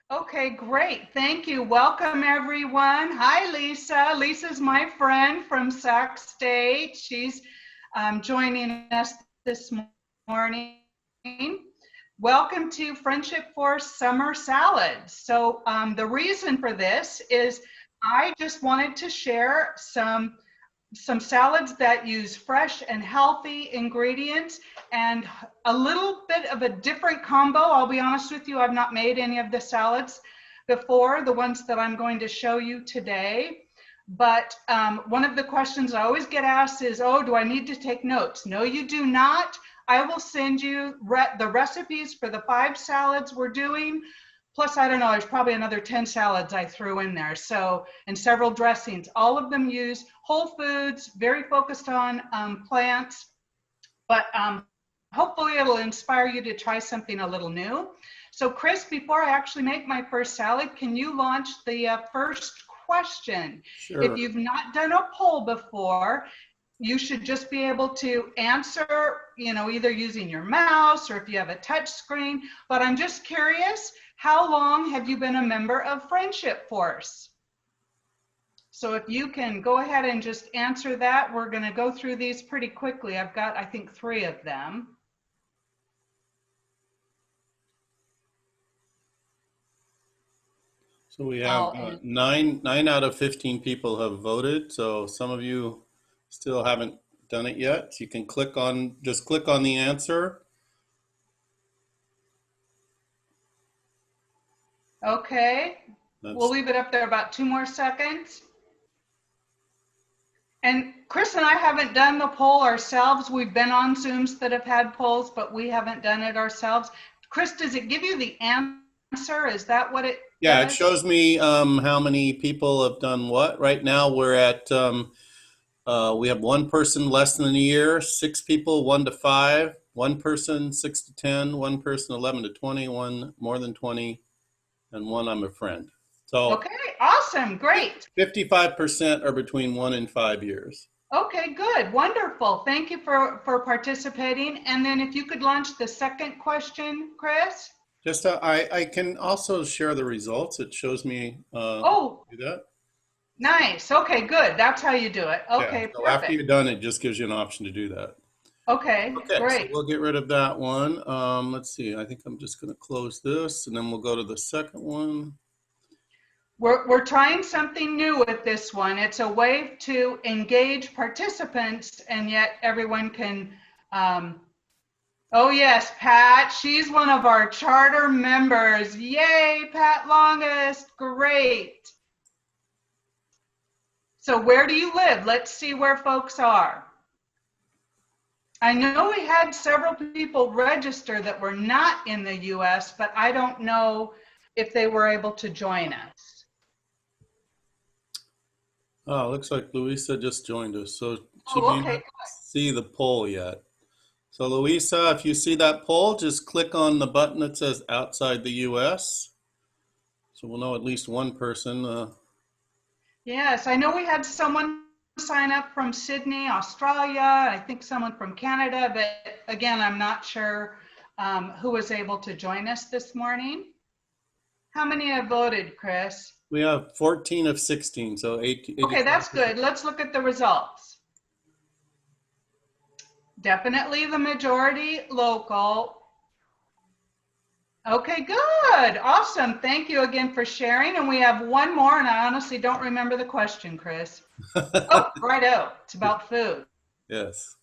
Okay, great. Thank you. Welcome, everyone. Hi, Lisa. Lisa's my friend from Sac State. She's joining us this morning. Welcome to Friendship Force Summer Salads. So the reason for this is I just wanted to share some salads that use fresh and healthy ingredients and a little bit of a different combo. I'll be honest with you, I've not made any of the salads before, the ones that I'm going to show you today. But one of the questions I always get asked is, oh, do I need to take notes? No, you do not. I will send you the recipes for the 5 salads we're doing. Plus, I don't know, there's probably another 10 salads I threw in there. So, and several dressings. All of them use whole foods, very focused on plants, but hopefully it'll inspire you to try something a little new. So Chris, before I actually make my first salad, can you launch the first question? Sure. If you've not done a poll before, you should just be able to answer, either using your mouse or if you have a touch screen. But I'm just curious, how long have you been a member of Friendship Force? So if you can go ahead and just answer that, we're going to go through these pretty quickly. I've got, I think, 3 of them. So we have nine out of 15 people have voted. So some of you still haven't done it yet. So you can just click on the answer. Okay, we'll leave it up there about 2 more seconds. And Chris and I haven't done the poll ourselves. We've been on Zooms that have had polls, but we haven't done it ourselves. Chris, does it give you the answer? Is that what it Yeah, does? it shows me how many people have done what. Right now we're at, we have 1 person less than a year, 6 people 1 to 5, 1 person 6 to 10, 1 person 11 to 20, 1 more than 20, and 1 I'm a friend. So okay, awesome, great. 55% are between 1 and 5 years. Okay, good, wonderful. Thank you for participating. And then if you could launch the second question, Chris. Just I can also share the results. It shows me Oh, do that. Nice. Okay, good. That's how you do it. Okay, Yeah, so perfect. after you're done, it just gives you an option to do that. Okay, great. So we'll get rid of that one. Let's see. I think I'm just going to close this, and then we'll go to the second one. We're trying something new with this one. It's a way to engage participants, and yet everyone can. Oh yes, Pat. She's one of our charter members. Yay, Pat Longest. Great. So where do you live? Let's see where folks are. I know we had several people register that were not in the US, but I don't know if they were able to join us. Oh, looks like Louisa just joined us. So she Oh, may okay. not see the poll yet. So Louisa, if you see that poll, just click on the button that says outside the US. So we'll know at least 1 person. Yes, I know we had someone sign up from Sydney, Australia. I think someone from Canada, but again, I'm not sure who was able to join us this morning. How many have voted, Chris? We have 14 of 16, so 8. Okay, that's good. Let's look at the results. Definitely the majority local. Okay, good. Awesome. Thank you again for sharing. And we have 1 more, and I honestly don't remember the question, Chris. Oh, righto. It's about food. Yes.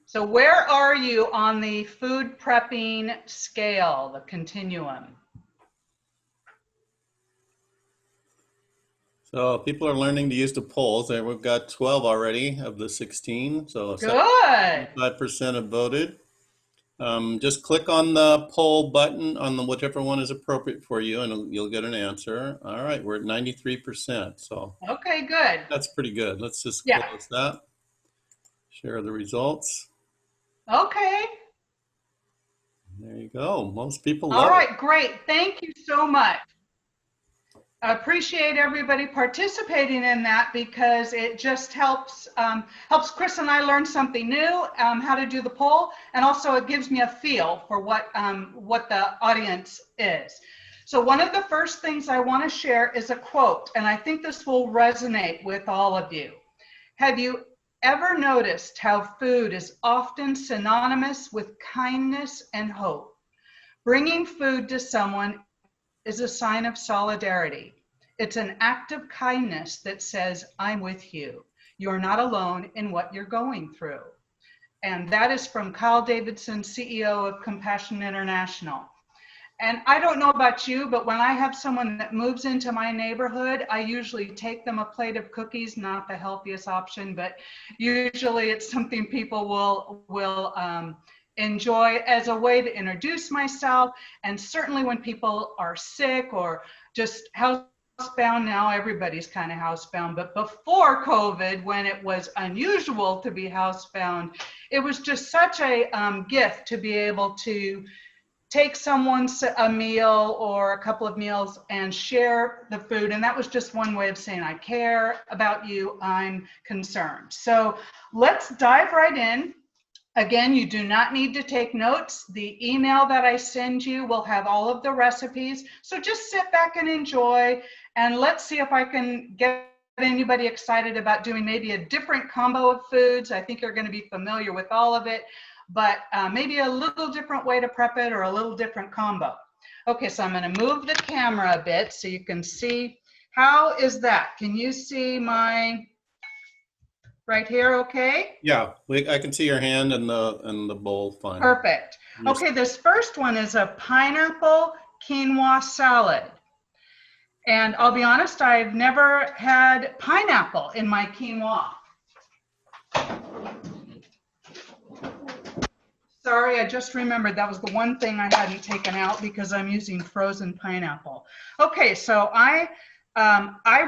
So where are you on the food prepping scale, the continuum? So people are learning to use the polls, and we've got 12 already of the 16. So Good. 75% have voted. Just click on the poll button on the whichever one is appropriate for you, and you'll get an answer. All right, we're at 93%. So okay, good. that's pretty good. Let's just close that. Share the results. Okay. There you go. Most people love it. All right, great. Thank you so much. I appreciate everybody participating in that because it just helps Chris and I learn something new, how to do the poll, and also it gives me a feel for what the audience is. So one of the first things I want to share is a quote, and I think this will resonate with all of you. Have you ever noticed how food is often synonymous with kindness and hope? Bringing food to someone is a sign of solidarity. It's an act of kindness that says, I'm with you. You're not alone in what you're going through. And that is from Kyle Davidson, CEO of Compassion International. And I don't know about you, but when I have someone that moves into my neighborhood, I usually take them a plate of cookies, not the healthiest option, but usually it's something people will enjoy as a way to introduce myself. And certainly when people are sick or just housebound, now everybody's kind of housebound, but before COVID, when it was unusual to be housebound, it was just such a gift to be able to take someone's a meal or a couple of meals and share the food. And that was just one way of saying, I care about you, I'm concerned. So let's dive right in. Again, you do not need to take notes. The email that I send you will have all of the recipes. So just sit back and enjoy, and let's see if I can get anybody excited about doing maybe a different combo of foods. I think you're going to be familiar with all of it, but maybe a little different way to prep it or a little different combo. Okay, so I'm going to move the camera a bit so you can see. How is that? Can you see my right here okay? Yeah, I can see your hand and the bowl fine. Perfect. Okay, this first one is a pineapple quinoa salad. And I'll be honest, I've never had pineapple in my quinoa. Sorry, I just remembered that was the one thing I hadn't taken out because I'm using frozen pineapple. Okay, so I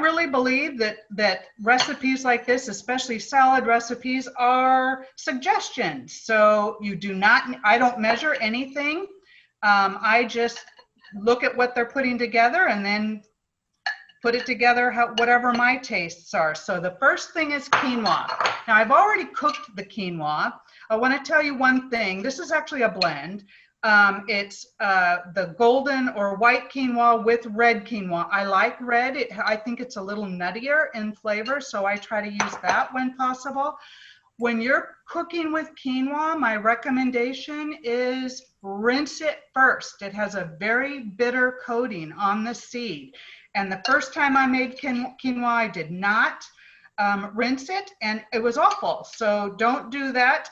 really believe that recipes like this, especially salad recipes, are suggestions. So you do not, I don't measure anything. I just look at what they're putting together and then put it together whatever my tastes are. So the first thing is quinoa. Now I've already cooked the quinoa. I want to tell you one thing. This is actually a blend. It's the golden or white quinoa with red quinoa. I like red. I think it's a little nuttier in flavor, so I try to use that when possible. When you're cooking with quinoa, my recommendation is rinse it first. It has a very bitter coating on the seed. And the first time I made quinoa, I did not rinse it, and it was awful. So don't do that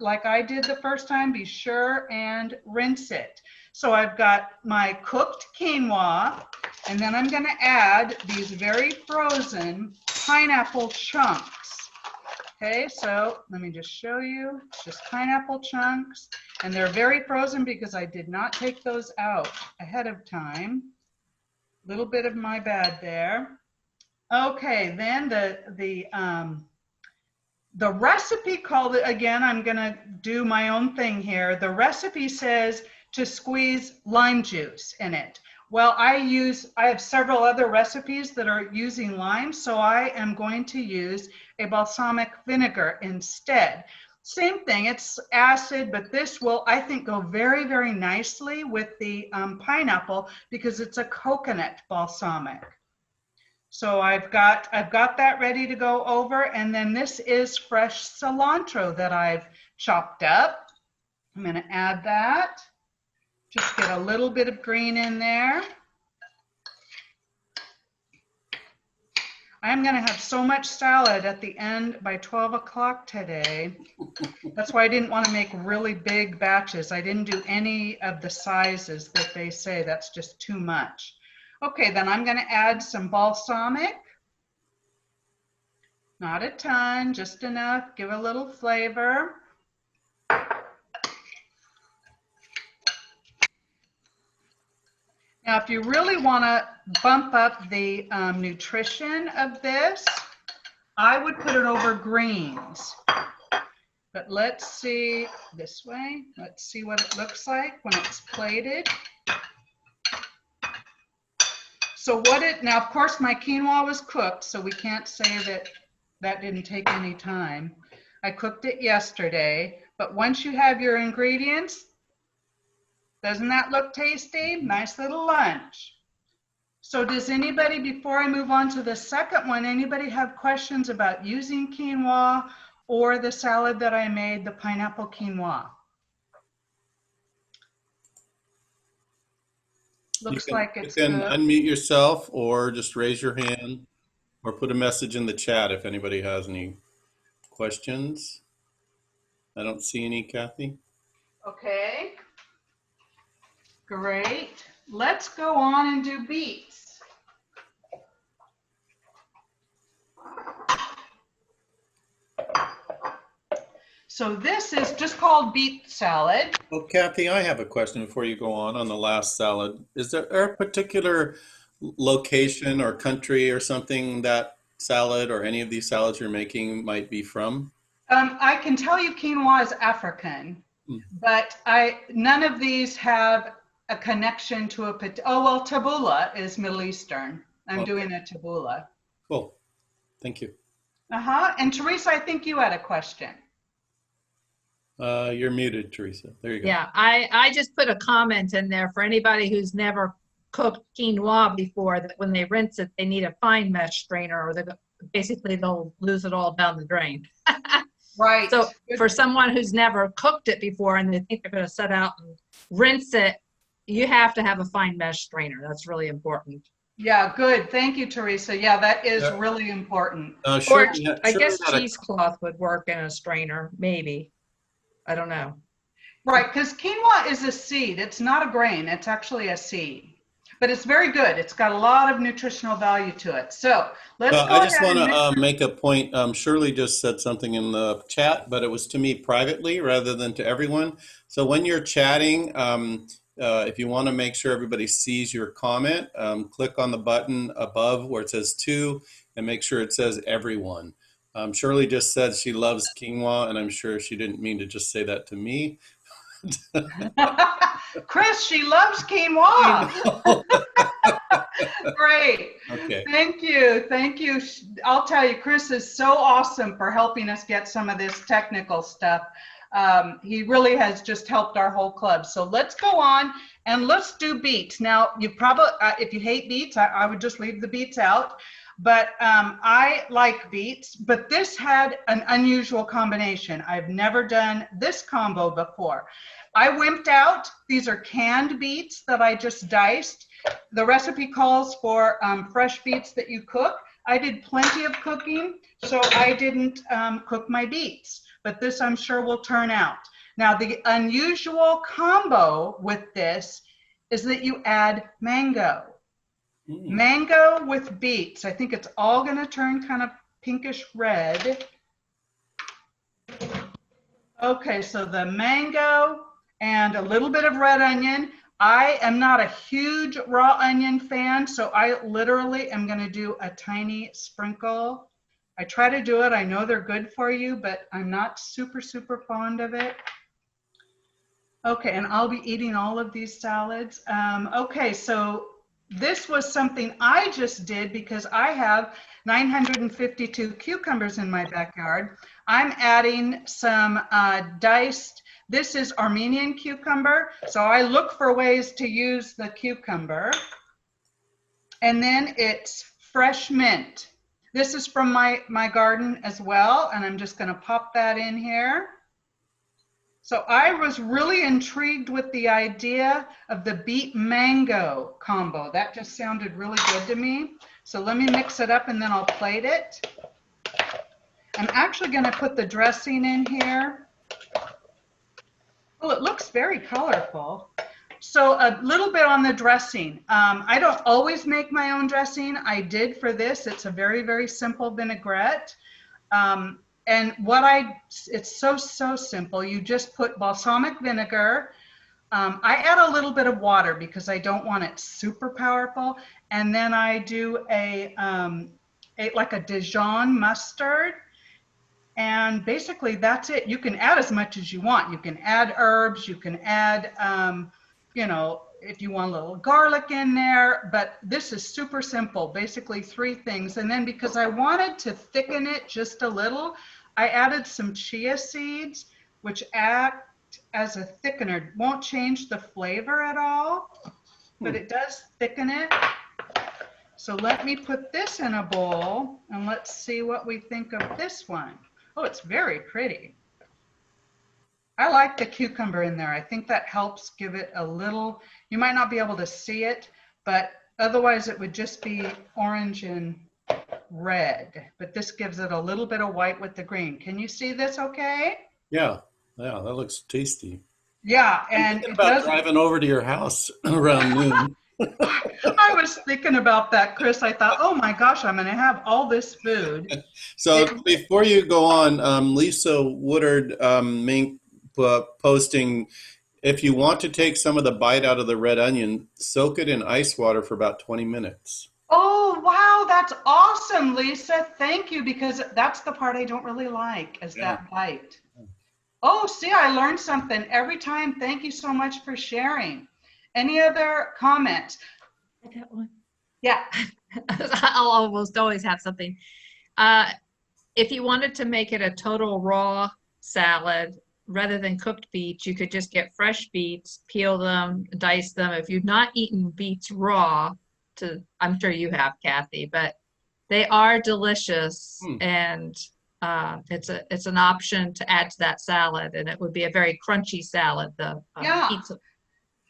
like I did the first time. Be sure and rinse it. So I've got my cooked quinoa, and then I'm going to add these very frozen pineapple chunks. Okay, so let me just show you, just pineapple chunks, and they're very frozen because I did not take those out ahead of time. Little bit of my bad there. Okay, then the recipe called it, again, I'm gonna do my own thing here. The recipe says to squeeze lime juice in it. Well, I have several other recipes that are using lime, so I am going to use a balsamic vinegar instead. Same thing, it's acid, but this will, I think, go very, very nicely with the pineapple because it's a coconut balsamic. So I've got that ready to go over, and then this is fresh cilantro that I've chopped up. I'm going to add that. Just get a little bit of green in there. I'm going to have so much salad at the end by 12 o'clock today. That's why I didn't want to make really big batches. I didn't do any of the sizes that they say. That's just too much. Okay, then I'm going to add some balsamic. Not a ton, just enough. Give a little flavor. Now, if you really want to bump up the nutrition of this, I would put it over greens. But let's see this way. Let's see what it looks like when it's plated. So now, of course, my quinoa was cooked, so we can't say that didn't take any time. I cooked it yesterday, but once you have your ingredients, Doesn't that look tasty? Nice little lunch. So does anybody, before I move on to the second one, anybody have questions about using quinoa or the salad that I made, the pineapple quinoa? Looks like You it's can good. unmute yourself or just raise your hand or put a message in the chat if anybody has any questions. I don't see any, Kathy. Okay, great. Let's go on and do beets. So this is just called beet salad. Well, Kathy, I have a question before you go on the last salad. Is there a particular location or country or something that salad or any of these salads you're making might be from? I can tell you quinoa is African, Hmm. but none of these have a connection to oh, well, tabbouleh is Middle Eastern. I'm Okay, doing a tabbouleh. cool. Thank you. And Teresa, I think you had a question. You're muted, Teresa. There you go. Yeah, I just put a comment in there for anybody who's never cooked quinoa before, that when they rinse it, they need a fine mesh strainer, or basically they'll lose it all down the drain. Right. So for someone who's never cooked it before and they think they're going to set out and rinse it, you have to have a fine mesh strainer. That's really important. Yeah, good. Thank you, Teresa. Yeah, that is Yeah. really important. Or I guess cheesecloth would work in a strainer, maybe. I don't know. Right, because quinoa is a seed. It's not a grain. It's actually a seed. But it's very good. It's got a lot of nutritional value to it. So let's go I just ahead want and to make a point. Shirley just said something in the chat, but it was to me privately rather than to everyone. So when you're chatting, if you want to make sure everybody sees your comment, click on the button above where it says to and make sure it says everyone. Shirley just said she loves quinoa, and I'm sure she didn't mean to just say that to me. Chris, she loves quinoa. Great. Okay. Thank you. Thank you. I'll tell you, Chris is so awesome for helping us get some of this technical stuff. He really has just helped our whole club. So let's go on and let's do beets. Now, you probably, if you hate beets, I would just leave the beets out. But I like beets, but this had an unusual combination. I've never done this combo before. I wimped out. These are canned beets that I just diced. The recipe calls for fresh beets that you cook. I did plenty of cooking, so I didn't cook my beets, but this I'm sure will turn out. Now, the unusual combo with this is that you add mango. Mango with beets. I think it's all going to turn kind of pinkish red. Okay, so the mango and a little bit of red onion. I am not a huge raw onion fan, so I literally am going to do a tiny sprinkle. I try to do it. I know they're good for you, but I'm not super, super fond of it. Okay, and I'll be eating all of these salads. Okay, so this was something I just did because I have 952 cucumbers in my backyard. I'm adding some diced, this is Armenian cucumber. So I look for ways to use the cucumber. And then it's fresh mint. This is from my garden as well. And I'm just gonna pop that in here. So I was really intrigued with the idea of the beet mango combo. That just sounded really good to me. So let me mix it up and then I'll plate it. I'm actually going to put the dressing in here. Well, it looks very colorful. So a little bit on the dressing. I don't always make my own dressing. I did for this. It's a very, very simple vinaigrette. And it's so simple. You just put balsamic vinegar. I add a little bit of water because I don't want it super powerful. And then I do like a Dijon mustard. And basically that's it. You can add as much as you want. You can add herbs, you can add, you know, if you want a little garlic in there, but this is super simple, basically 3 things. And then because I wanted to thicken it just a little, I added some chia seeds, which act as a thickener. Won't change the flavor at all, but it does thicken it. So let me put this in a bowl and let's see what we think of this one. Oh, it's very pretty. I like the cucumber in there. I think that helps give it a little, you might not be able to see it, but otherwise it would just be orange and red. But this gives it a little bit of white with the green. Can you see this okay? Yeah, yeah, that looks tasty. Yeah, I'm and thinking it about does. driving over to your house around noon. I was thinking about that, Chris. I thought, oh my gosh, I'm going to have all this food. So before you go on, Lisa Woodard Mink posting, if you want to take some of the bite out of the red onion, soak it in ice water for about 20 minutes. Oh, wow, that's awesome, Lisa. Thank you, because that's the part I don't really like, is Yeah. that bite. Oh, see, I learned something every time. Thank you so much for sharing. Any other comments? I got one. Yeah. I'll almost always have something. If you wanted to make it a total raw salad, rather than cooked beets, you could just get fresh beets, peel them, dice them. If you've not eaten beets raw, I'm sure you have, Kathy, but they are delicious, and it's an option to add to that salad, and it would be a very crunchy salad. The Yeah. pizza.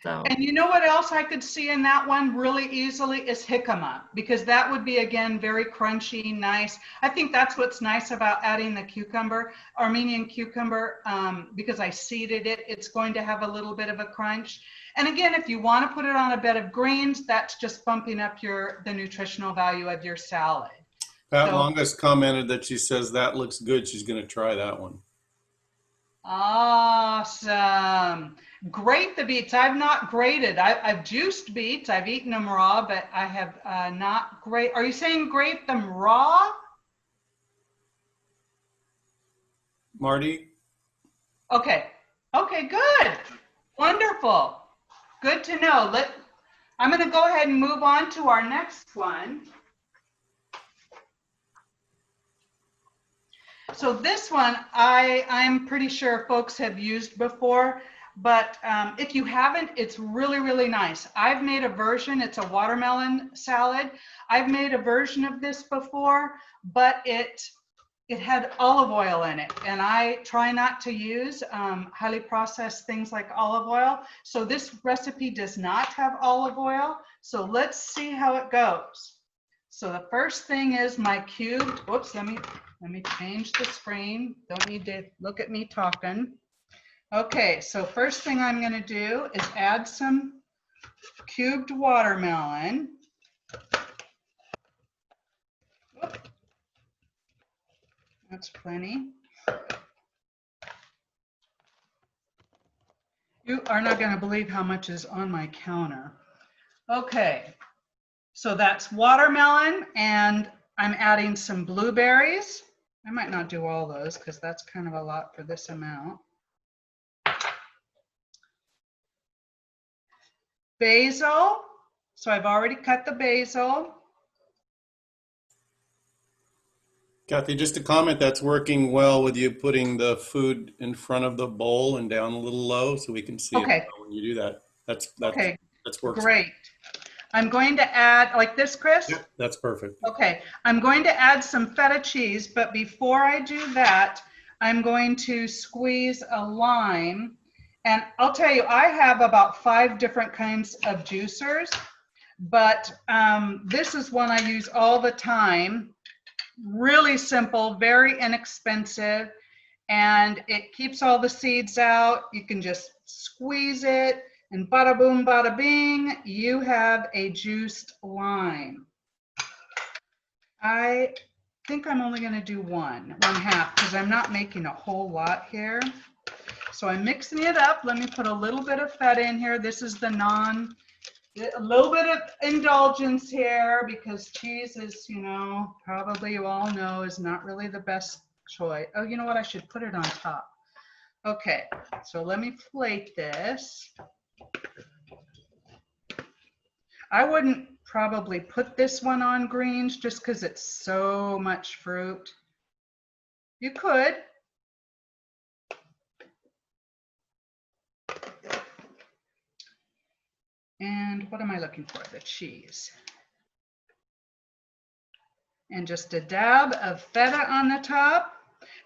So. And you know what else I could see in that one really easily is jicama, because that would be, again, very crunchy, nice. I think that's what's nice about adding the cucumber, Armenian cucumber, because I seeded it. It's going to have a little bit of a crunch. And again, if you want to put it on a bed of greens, that's just bumping up the nutritional value of your salad. Pat Longus commented that she says that looks good. She's going to try that one. Awesome. Grate the beets. I've not grated. I've juiced beets. I've eaten them raw, but I have not grate. Are you saying grate them raw? Marty? Okay. Okay, good. Wonderful. Good to know. I'm going to go ahead and move on to our next one. So this one, I'm pretty sure folks have used before, but if you haven't, it's really, really nice. I've made a version, it's a watermelon salad. I've made a version of this before, but it had olive oil in it, and I try not to use highly processed things like olive oil. So this recipe does not have olive oil. So let's see how it goes. So the first thing is my cubed, whoops, let me change the screen. Don't need to look at me talking. Okay, so first thing I'm going to do is add some cubed watermelon. Whoop. That's plenty. You are not going to believe how much is on my counter. Okay, so that's watermelon, and I'm adding some blueberries. I might not do all those because that's kind of a lot for this amount. Basil. So I've already cut the basil. Kathy, just a comment, that's working well with you putting the food in front of the bowl and down a little low so we can see it when you do that. That's works. Great. I'm going to add, like this, Chris? Yep, that's perfect. Okay, I'm going to add some feta cheese, but before I do that, I'm going to squeeze a lime. And I'll tell you, I have about 5 different kinds of juicers, but this is one I use all the time. Really simple, very inexpensive, and it keeps all the seeds out. You can just squeeze it, and bada boom, bada bing, you have a juiced lime. I think I'm only going to do one half, because I'm not making a whole lot here. So I'm mixing it up. Let me put a little bit of feta in here. This is a little bit of indulgence here, because cheese is, probably you all know, is not really the best choice. Oh, you know what? I should put it on top. Okay, so let me plate this. I wouldn't probably put this one on greens just because it's so much fruit. You could. And what am I looking for? The cheese. And just a dab of feta on the top.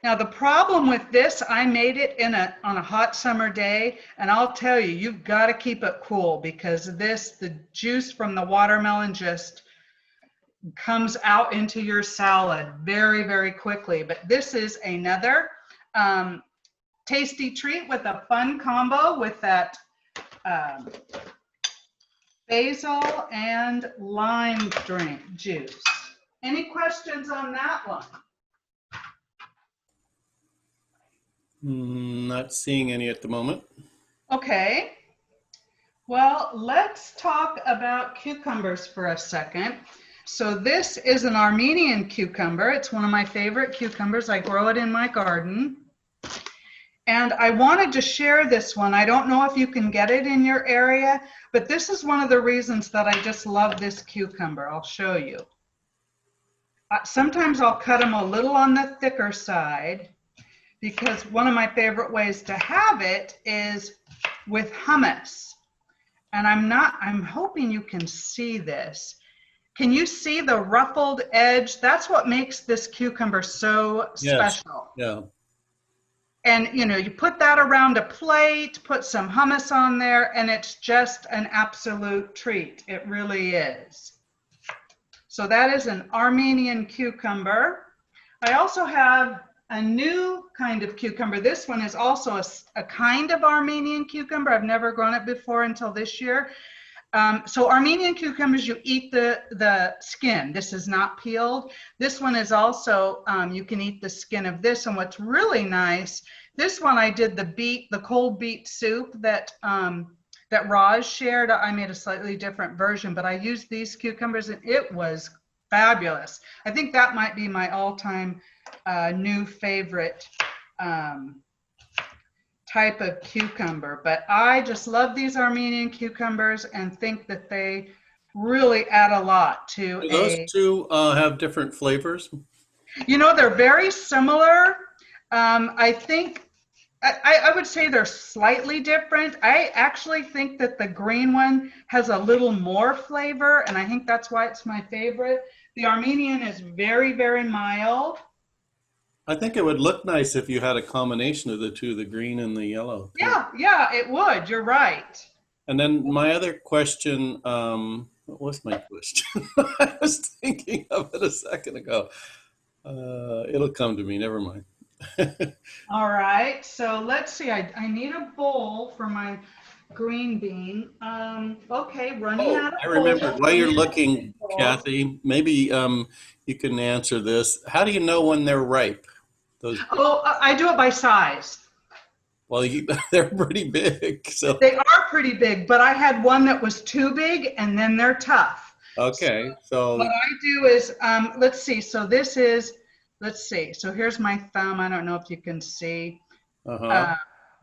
Now the problem with this, I made it on a hot summer day, and I'll tell you, you've got to keep it cool because the juice from the watermelon just comes out into your salad very, very quickly. But this is another tasty treat with a fun combo with that basil and lime juice. Any questions on that one? Not seeing any at the moment. Okay. Well, let's talk about cucumbers for a second. So this is an Armenian cucumber. It's one of my favorite cucumbers. I grow it in my garden. And I wanted to share this one. I don't know if you can get it in your area, but this is one of the reasons that I just love this cucumber. I'll show you. Sometimes I'll cut them a little on the thicker side because one of my favorite ways to have it is with hummus. And I'm hoping you can see this. Can you see the ruffled edge? That's what makes this cucumber so special. Yeah. And you know, you put that around a plate, put some hummus on there, and it's just an absolute treat. It really is. So that is an Armenian cucumber. I also have a new kind of cucumber. This one is also a kind of Armenian cucumber. I've never grown it before until this year. So Armenian cucumbers, you eat the skin. This is not peeled. This one is also, you can eat the skin of this. And what's really nice, this one I did the cold beet soup that Raj shared. I made a slightly different version, but I used these cucumbers and it was fabulous. I think that might be my all-time new favorite type of cucumber, but I just love these Armenian cucumbers and think that they really add a lot to Do those two have different flavors? You know, they're very similar. I think I would say they're slightly different. I actually think that the green one has a little more flavor, and I think that's why it's my favorite. The Armenian is very, very mild. I think it would look nice if you had a combination of the two, the green and the yellow. Yeah, it would. You're right. And then my other question, what was my question? I was thinking of it a second ago. It'll come to me, never mind. All right, so let's see. I need a bowl for my green bean. Okay, running out of I remember. bowls. While you're looking, Kathy, maybe you can answer this. How do you know when they're ripe? Oh, I do it by size. Well, they're pretty big. So they are pretty big, but I had one that was too big, and then they're tough. Okay, so what I do is, let's see. So this is, let's see. So here's my thumb. I don't know if you can see.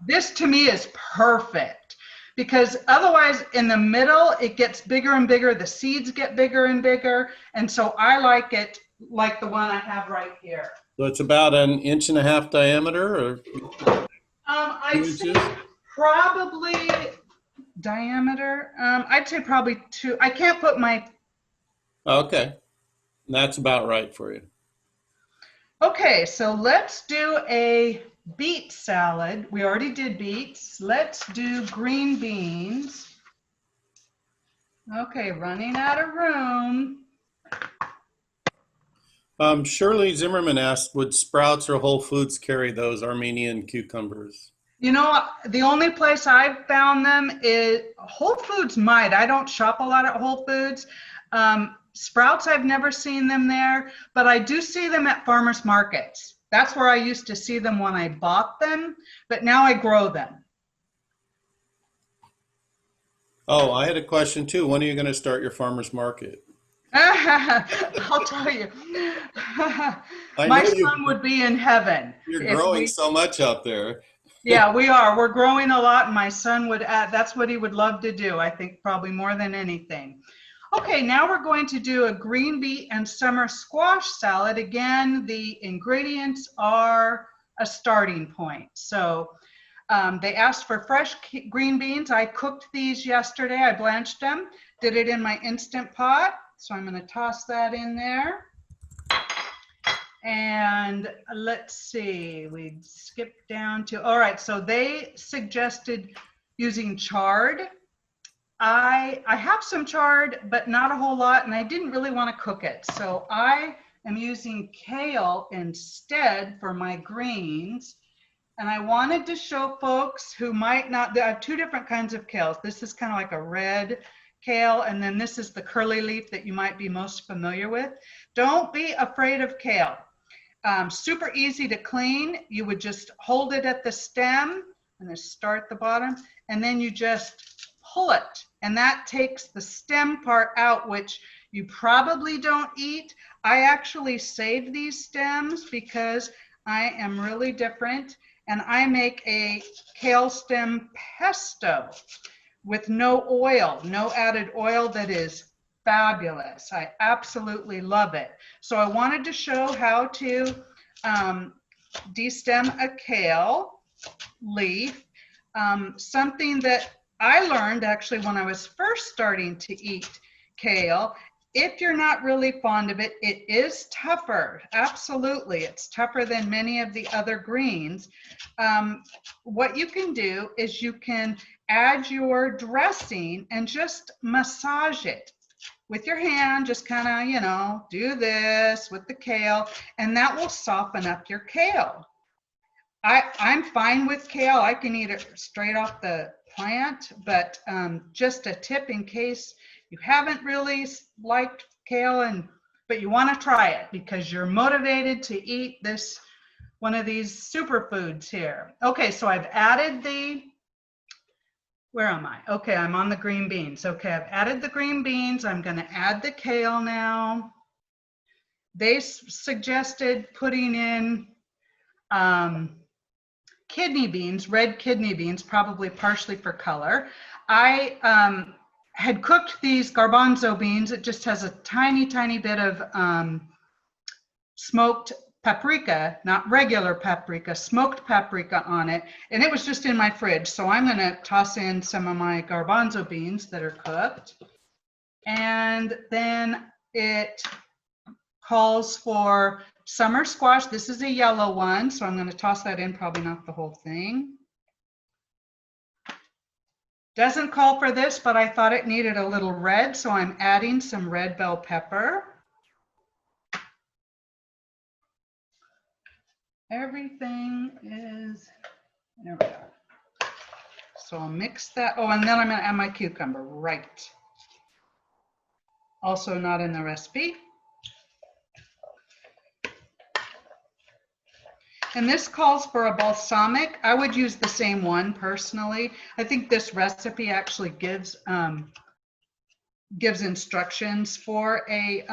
This to me is perfect because otherwise in the middle, it gets bigger and bigger. The seeds get bigger and bigger. And so I like it like the one I have right here. So it's about 1.5 inches diameter, or? I'd say probably diameter. I'd say probably 2. I can't put my. Okay, that's about right for you. Okay, so let's do a beet salad. We already did beets. Let's do green beans. Okay, running out of room. Shirley Zimmerman asked, would Sprouts or Whole Foods carry those Armenian cucumbers? You know, the only place I've found them is Whole Foods might. I don't shop a lot at Whole Foods. Sprouts, I've never seen them there, but I do see them at farmers markets. That's where I used to see them when I bought them, but now I grow them. Oh, I had a question too. When are you going to start your farmers market? I'll tell you. My son would be in heaven. You're growing so much out there. Yeah, we are. We're growing a lot, and my son would add, that's what he would love to do, I think, probably more than anything. Okay, now we're going to do a green beet and summer squash salad. Again, the ingredients are a starting point. So They asked for fresh green beans. I cooked these yesterday. I blanched them, did it in my Instant Pot. So I'm going to toss that in there. And let's see, we skipped down to, all right, so they suggested using chard. I have some chard, but not a whole lot, and I didn't really want to cook it. So I am using kale instead for my greens. And I wanted to show folks who might not, there are two different kinds of kales. This is kind of like a red kale, and then this is the curly leaf that you might be most familiar with. Don't be afraid of kale. Super easy to clean. You would just hold it at the stem and then start at the bottom, and then you just pull it. And that takes the stem part out, which you probably don't eat. I actually save these stems because I am really different, and I make a kale stem pesto with no oil, no added oil, that is fabulous. I absolutely love it. So I wanted to show how to destem a kale leaf. Something that I learned actually when I was first starting to eat kale, if you're not really fond of it, it is tougher. Absolutely, it's tougher than many of the other greens. What you can do is you can add your dressing and just massage it with your hand. Just kind of, you know, do this with the kale, and that will soften up your kale. I'm fine with kale. I can eat it straight off the plant, but just a tip in case you haven't really liked kale, but you want to try it because you're motivated to eat this, one of these superfoods here. Okay, so I've added where am I? Okay, I'm on the green beans. Okay, I've added the green beans. I'm going to add the kale now. They suggested putting in kidney beans, red kidney beans, probably partially for color. I had cooked these garbanzo beans. It just has a tiny, tiny bit of smoked paprika, not regular paprika, smoked paprika on it. And it was just in my fridge. So I'm going to toss in some of my garbanzo beans that are cooked. And then it calls for summer squash. This is a yellow one, so I'm going to toss that in, probably not the whole thing. Doesn't call for this, but I thought it needed a little red, so I'm adding some red bell pepper. Everything is, there we are. So I'll mix that. Oh, and then I'm going to add my cucumber, right. Also not in the recipe. And this calls for a balsamic. I would use the same one personally. I think this recipe actually gives instructions for a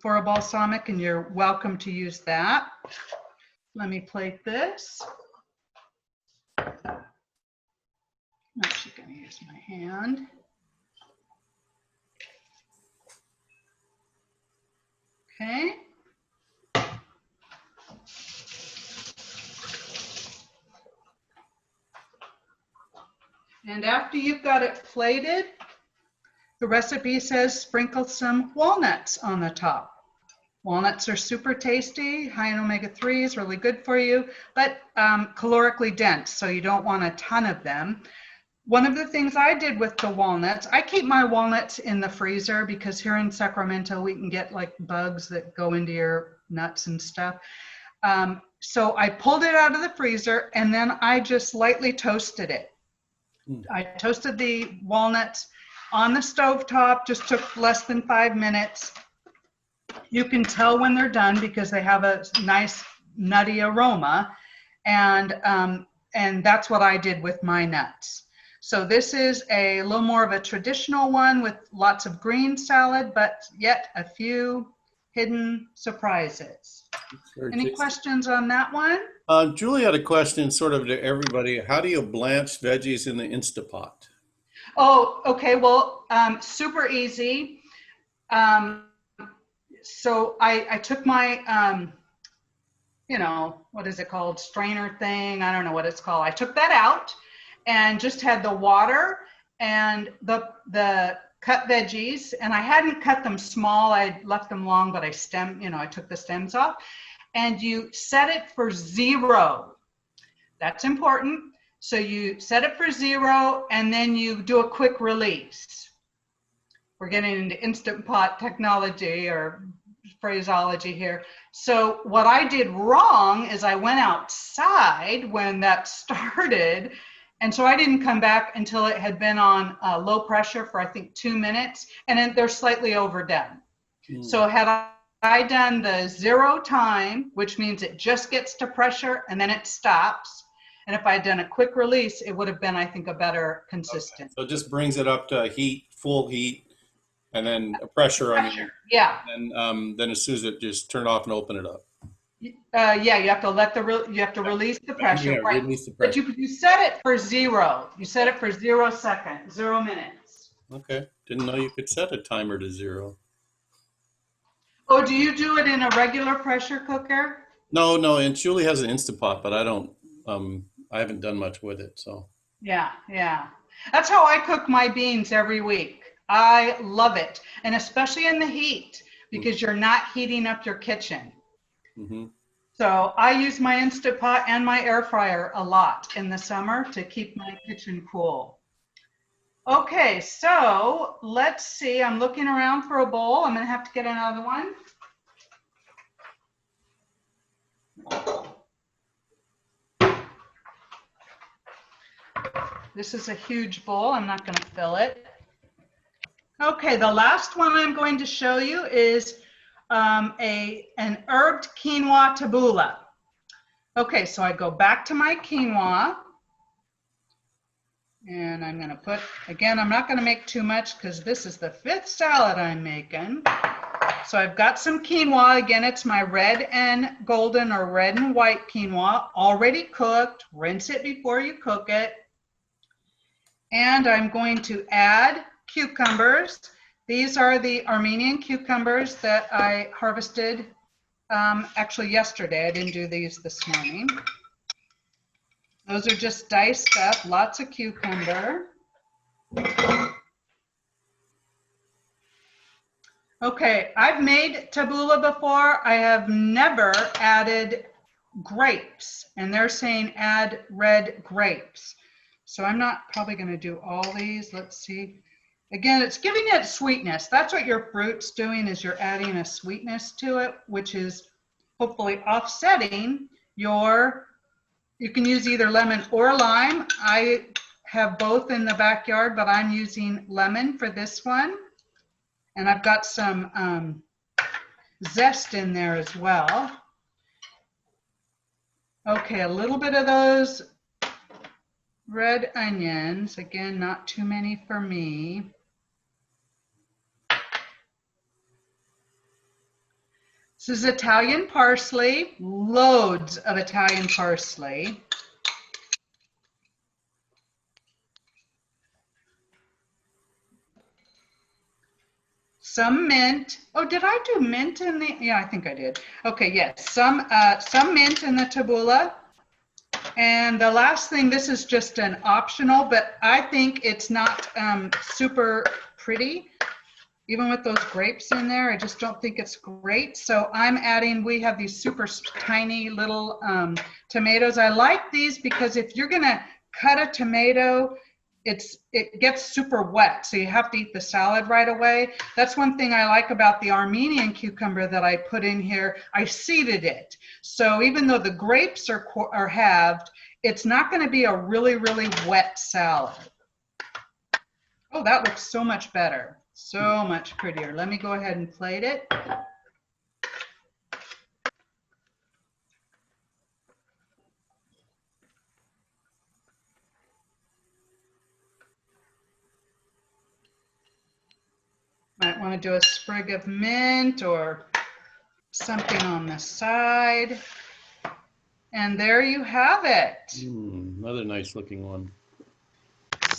balsamic, and you're welcome to use that. Let me plate this. I'm actually going to use my hand. Okay. And after you've got it plated, the recipe says sprinkle some walnuts on the top. Walnuts are super tasty, high in omega-3s, really good for you, but calorically dense, so you don't want a ton of them. One of the things I did with the walnuts, I keep my walnuts in the freezer because here in Sacramento, we can get like bugs that go into your nuts and stuff. So I pulled it out of the freezer and then I just lightly toasted it. I toasted the walnuts on the stovetop, just took less than 5 minutes. You can tell when they're done because they have a nice nutty aroma, and that's what I did with my nuts. So this is a little more of a traditional one with lots of green salad, but yet a few hidden surprises. Any questions on that one? Julie had a question sort of to everybody. How do you blanch veggies in the Instapot? Oh, okay. Well, super easy. So I took my you know, what is it called? Strainer thing. I don't know what it's called. I took that out and just had the water and the cut veggies, and I hadn't cut them small. I left them long, but I took the stems off. And you set it for 0. That's important. So you set it for 0, and then you do a quick release. We're getting into Instant Pot technology or phraseology here. So what I did wrong is I went outside when that started, and so I didn't come back until it had been on low pressure for I think 2 minutes, and then they're slightly overdone. So had I done the 0 time, which means it just gets to pressure and then it stops, and if I had done a quick release, it would have been, I think, a better consistent. Okay. So it just brings it up to heat, full heat, and then a pressure. Yeah. And then as soon as it just turn off and open it up. Yeah, you have to release the pressure. Yeah, right. release the pressure. But you set it for 0. You set it for 0 seconds, 0 minutes. Okay. Didn't know you could set a timer to 0. Oh, do you do it in a regular pressure cooker? No, and Julie has an Instant Pot, but I don't, I haven't done much with it, so. Yeah. That's how I cook my beans every week. I love it. And especially in the heat, because you're not heating up your kitchen. Mm-hmm. So I use my Instant Pot and my air fryer a lot in the summer to keep my kitchen cool. Okay, so let's see. I'm looking around for a bowl. I'm going to have to get another one. This is a huge bowl. I'm not going to fill it. Okay, the last one I'm going to show you is an herbed Quinoa Tabouleh. Okay, so I go back to my quinoa. And I'm going to put, again, I'm not going to make too much because this is the 5th salad I'm making. So I've got some quinoa. Again, it's my red and golden or red and white quinoa, already cooked. Rinse it before you cook it. And I'm going to add cucumbers. These are the Armenian cucumbers that I harvested actually yesterday. I didn't do these this morning. Those are just diced up, lots of cucumber. Okay, I've made tabbouleh before. I have never added grapes, and they're saying add red grapes. So I'm not probably going to do all these. Let's see. Again, it's giving it sweetness. That's what your fruit's doing, is you're adding a sweetness to it, which is hopefully offsetting your, you can use either lemon or lime. I have both in the backyard, but I'm using lemon for this one. And I've got some zest in there as well. Okay, a little bit of those red onions. Again, not too many for me. This is Italian parsley, loads of Italian parsley. Some mint. Oh, did I do mint in the? Yeah, I think I did. Okay, yes, some mint in the tabbouleh. And the last thing, this is just an optional, but I think it's not super pretty. Even with those grapes in there, I just don't think it's great. So I'm adding, we have these super tiny little tomatoes. I like these because if you're gonna cut a tomato, it gets super wet, so you have to eat the salad right away. That's one thing I like about the Armenian cucumber that I put in here. I seeded it. So even though the grapes are halved, it's not gonna be a really, really wet salad. Oh, that looks so much better. So much prettier. Let me go ahead and plate it. Might want to do a sprig of mint or something on the side. And there you have it. Another nice looking one.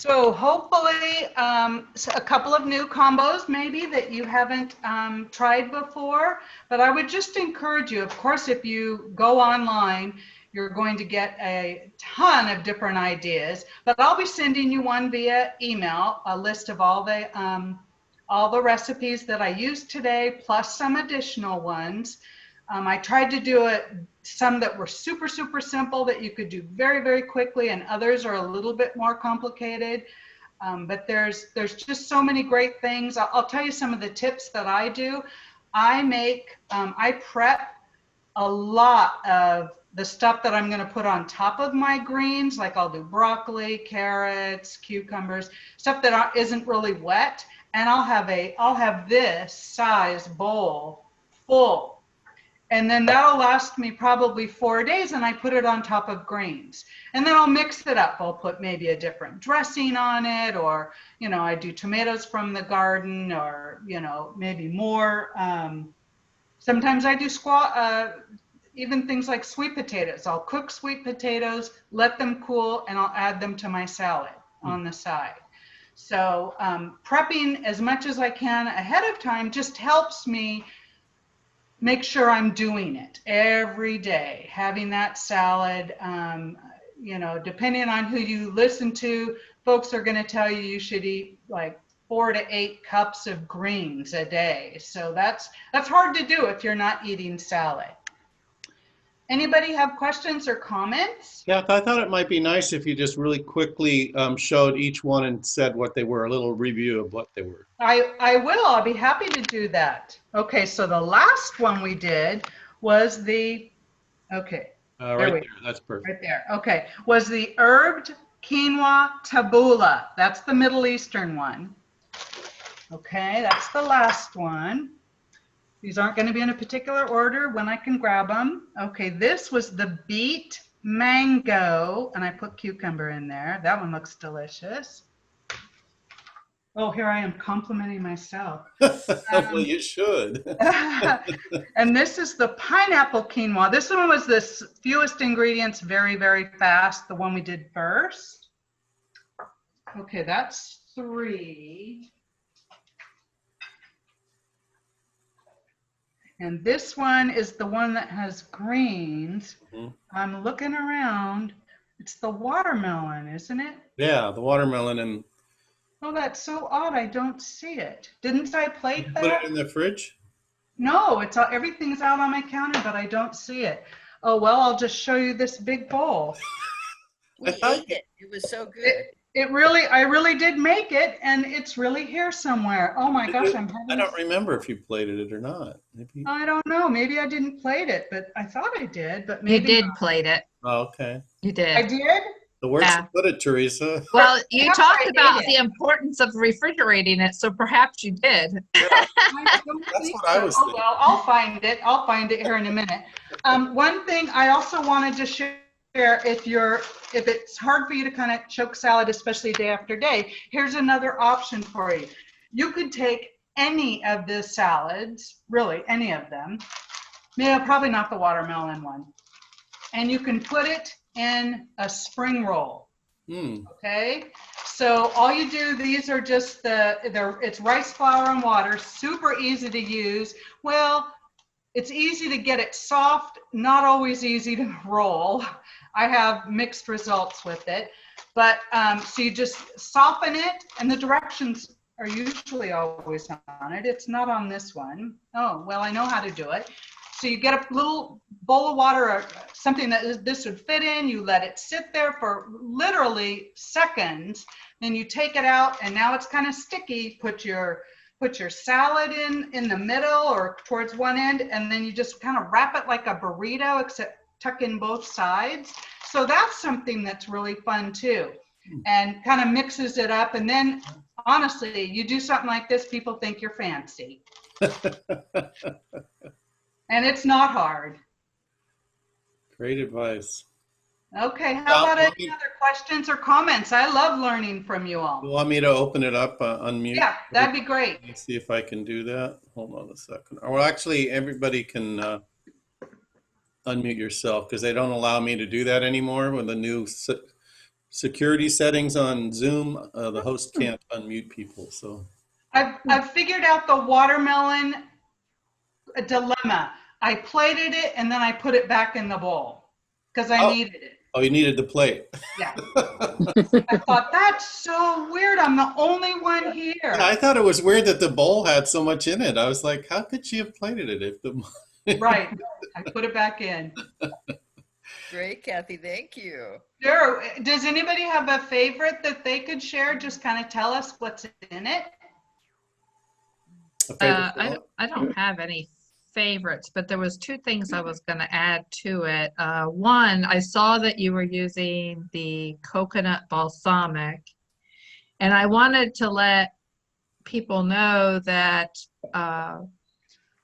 So hopefully, a couple of new combos maybe that you haven't tried before. But I would just encourage you, of course, if you go online, you're going to get a ton of different ideas. But I'll be sending you one via email, a list of all the recipes that I used today, plus some additional ones. I tried to do some that were super, super simple that you could do very, very quickly, and others are a little bit more complicated. But there's just so many great things. I'll tell you some of the tips that I do. I prep a lot of the stuff that I'm going to put on top of my greens. Like I'll do broccoli, carrots, cucumbers, stuff that isn't really wet. And I'll have this size bowl full. And then that'll last me probably 4 days, and I put it on top of greens. And then I'll mix it up. I'll put maybe a different dressing on it, or, I do tomatoes from the garden, or, maybe more. Sometimes I do even things like sweet potatoes. I'll cook sweet potatoes, let them cool, and I'll add them to my salad on the side. So prepping as much as I can ahead of time just helps me make sure I'm doing it every day, having that salad. Depending on who you listen to, folks are going to tell you should eat like 4 to 8 cups of greens a day. So that's hard to do if you're not eating salad. Anybody have questions or comments? Yeah, I thought it might be nice if you just really quickly showed each one and said what they were, a little review of what they were. I will. I'll be happy to do that. Okay, so the last one we did was Right there, that's perfect. Right there. Okay, was the herbed Quinoa Tabouleh. That's the Middle Eastern one. Okay, that's the last one. These aren't going to be in a particular order when I can grab them. Okay, this was the Beet Mango, and I put cucumber in there. That one looks delicious. Oh, here I am complimenting myself. Well, you should. And this is the pineapple quinoa. This one was the fewest ingredients, very, very fast, the one we did first. Okay, that's 3. And this one is the one that has greens. Mm-hmm. I'm looking around. It's the watermelon, isn't it? Yeah, the watermelon. And oh, that's so odd. I don't see it. Didn't I plate that? Put it in the fridge? No, everything's out on my counter, but I don't see it. Oh, well, I'll just show you this big bowl. We ate it. It was so good. I really did make it, and it's really here somewhere. Oh my gosh, I don't remember if you plated it or not. Maybe. I don't know. Maybe I didn't plate it, but I thought I did. But maybe you did plate it. Oh, okay. You did. I did. So where's you put it, Teresa? Well, you talked about the importance of refrigerating it, so perhaps you did. Yeah. That's what I was thinking. Oh, well, I'll find it. I'll find it here in a minute. One thing I also wanted to share. If it's hard for you to kind of choke salad, especially day after day, here's another option for you. You could take any of the salads, really any of them, probably not the watermelon one, and you can put it in a spring roll. Okay, so all you do, these are just it's rice flour and water, super easy to use. Well, it's easy to get it soft, not always easy to roll. I have mixed results with it, but so you just soften it, and the directions are usually always on it. It's not on this one. Oh, well, I know how to do it. So you get a little bowl of water or something that this would fit in. You let it sit there for literally seconds. Then you take it out, and now it's kind of sticky. Put your salad in the middle or towards one end, and then you just kind of wrap it like a burrito, except tuck in both sides. So that's something that's really fun too, and kind of mixes it up. And then honestly, you do something like this, people think you're fancy. And it's not hard. Great advice. Okay, how about any other questions or comments? I love learning from you all. You want me to open it up, unmute? Yeah, that'd be great. Let's see if I can do that. Hold on a second. Or actually, everybody can unmute yourself, because they don't allow me to do that anymore with the new security settings on Zoom, the host can't unmute people. So I've figured out the watermelon dilemma. I plated it and then I put it back in the bowl because I needed it. oh, you needed the plate. Yeah. I thought, that's so weird. I'm the only one here. Yeah, I thought it was weird that the bowl had so much in it. I was like, how could she have plated it if the Right. I put it back in. Great, Kathy. Thank you. Sure. Does anybody have a favorite that they could share? Just kind of tell us what's in it. a favorite bowl? I don't have any favorites, but there was two things I was going to add to it. One, I saw that you were using the coconut balsamic, and I wanted to let people know that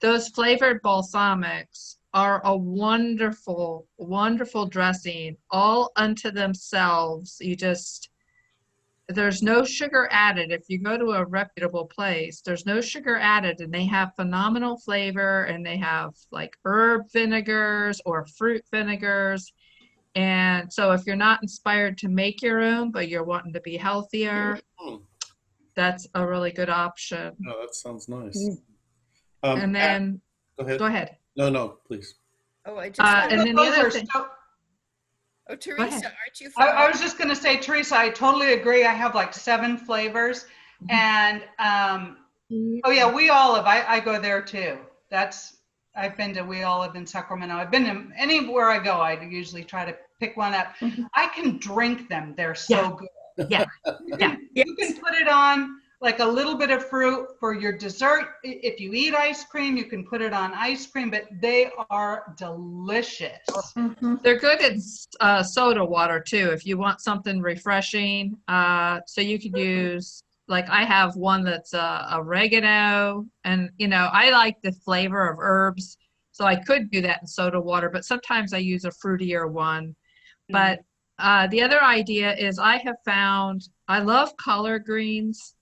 those flavored balsamics are a wonderful, wonderful dressing all unto themselves. There's no sugar added. If you go to a reputable place, there's no sugar added, and they have phenomenal flavor, and they have like herb vinegars or fruit vinegars. And so if you're not inspired to make your own, but you're wanting to be healthier, that's a really good option. Oh, that sounds nice. And then, go ahead. No, please. Oh, I just. and then the other thing. Oh, Teresa, aren't you? I was just going to say, Teresa, I totally agree. I have like 7 flavors. And oh yeah, We Olive. I go there too. I've been to We Olive in Sacramento. I've been to anywhere I go. I usually try to pick one up. I can drink them. They're so good. Yeah. You can put it on like a little bit of fruit for your dessert. If you eat ice cream, you can put it on ice cream, but they are delicious. They're good in soda water too, if you want something refreshing. So you could use, like I have one that's oregano, and I like the flavor of herbs, so I could do that in soda water, but sometimes I use a fruitier one. But the other idea is I have found, I love collard greens,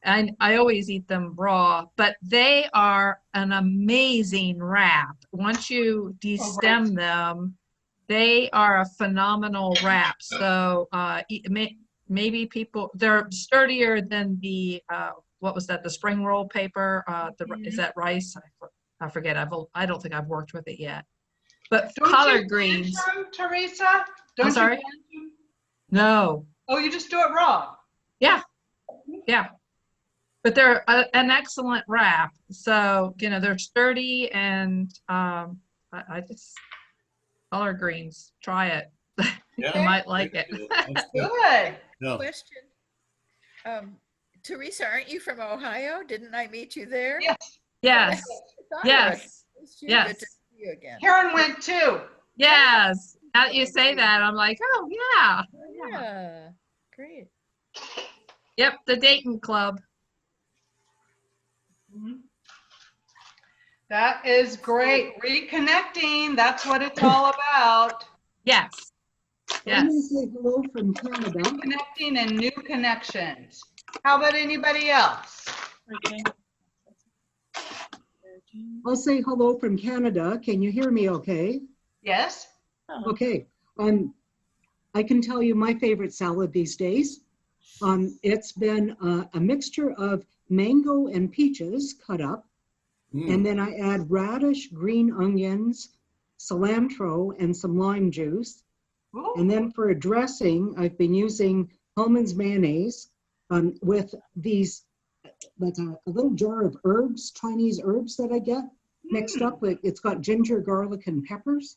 and I always eat them raw, but they are an amazing wrap. Once you destem them, they are a phenomenal wrap. So maybe they're sturdier than the, what was that, the spring roll paper? Is that rice? I forget. I don't think I've worked with it yet. But collard greens. Teresa? I'm sorry? No. Oh, you just do it raw? Yeah. But they're an excellent wrap. So, they're sturdy, and I just, collard greens, try it. Yeah, You might like it. Good. No. Question. Teresa, aren't you from Ohio? Didn't I meet you there? Yes. Yes. Good to see you again. Karen went too. Yes. Now that you say that, I'm like, oh, yeah. Yeah. Great. Yep, the Dayton Club. That is great. Reconnecting. That's what it's all about. Yes. Let me say hello from Canada. Connecting and new connections. How about anybody else? Okay. I'll say hello from Canada. Can you hear me okay? Yes. Okay. I can tell you my favorite salad these days. It's been a mixture of mango and peaches cut up. And then I add radish, green onions, cilantro, and some lime juice. Ooh. And then for a dressing, I've been using Hellmann's mayonnaise with these, like a little jar of herbs, Chinese herbs that I get mixed up with. It's got ginger, garlic, and peppers.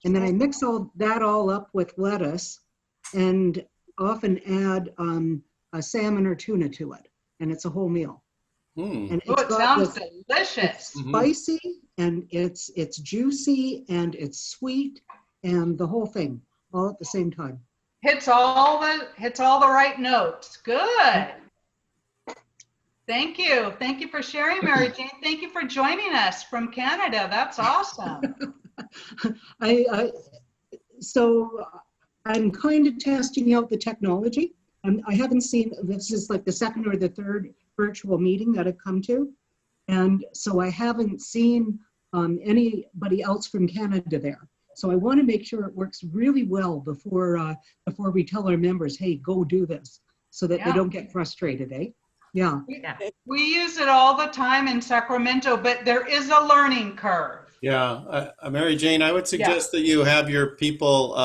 And then I mix all that up with lettuce, and often add a salmon or tuna to it. And it's a whole meal. And Oh, it sounds delicious. It's spicy, and it's juicy, and it's sweet, and the whole thing all at the same time. Hits all the right notes. Good. Thank you. Thank you for sharing, Mary Jane. Thank you for joining us from Canada. That's awesome. So I'm kind of testing out the technology. I haven't seen, this is like the second or the third virtual meeting that I've come to. And so I haven't seen anybody else from Canada there. So I want to make sure it works really well before we tell our members, hey, go do this, so that they Yeah. don't get frustrated, eh? Yeah. Yeah. We use it all the time in Sacramento, but there is a learning curve. Yeah, Mary Jane, I would suggest that you have your people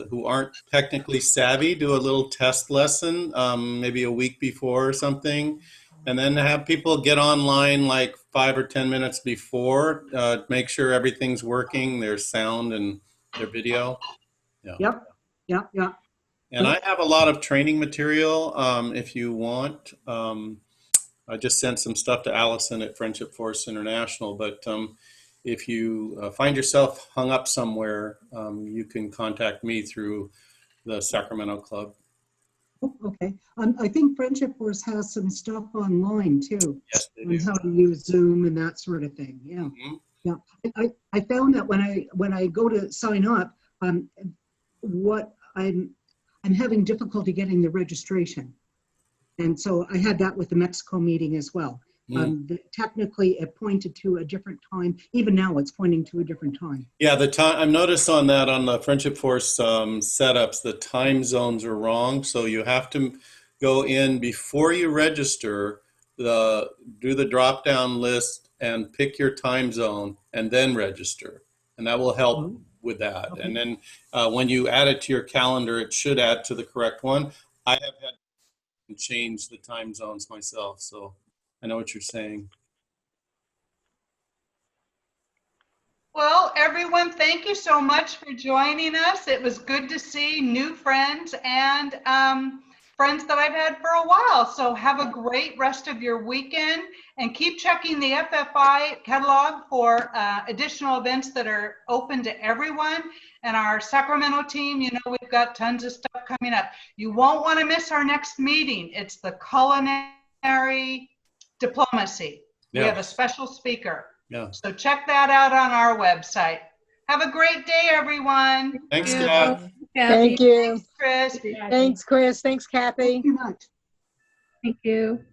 who aren't technically savvy do a little test lesson, maybe a week before or something, and then have people get online like 5 or 10 minutes before, make sure everything's working, their sound and their video. Yeah. Yep. Yeah. Yeah. And I have a lot of training material if you want. I just sent some stuff to Allison at Friendship Force International, but if you find yourself hung up somewhere, you can contact me through the Sacramento Club. Oh, okay. I think Friendship Force has some stuff online too. Yes, they On do. how to use Zoom and that sort of thing. Yeah. Mhm. Yeah. I found that when I go to sign up, what I'm having difficulty getting the registration. And so I had that with the Mexico meeting as well. Technically it pointed to a different time. Even now it's pointing to a different time. Yeah, the time I've noticed on that on the Friendship Force setups, the time zones are wrong. So you have to go in before you register, do the drop down list and pick your time zone and then register. And that will help with that. Okay. And then when you add it to your calendar, it should add to the correct one. I have had to change the time zones myself, so I know what you're saying. Well, everyone, thank you so much for joining us. It was good to see new friends and friends that I've had for a while. So have a great rest of your weekend and keep checking the FFI catalog for additional events that are open to everyone. And our Sacramento team, you know, we've got tons of stuff coming up. You won't want to miss our next meeting. It's the culinary diplomacy. We have a special speaker. Yeah. So check that out on our website. Have a great day, everyone. Thanks, Yeah. Kath. Thank you. Chris. Thanks, Chris. Thanks, Kathy. Thank you much. Thank you.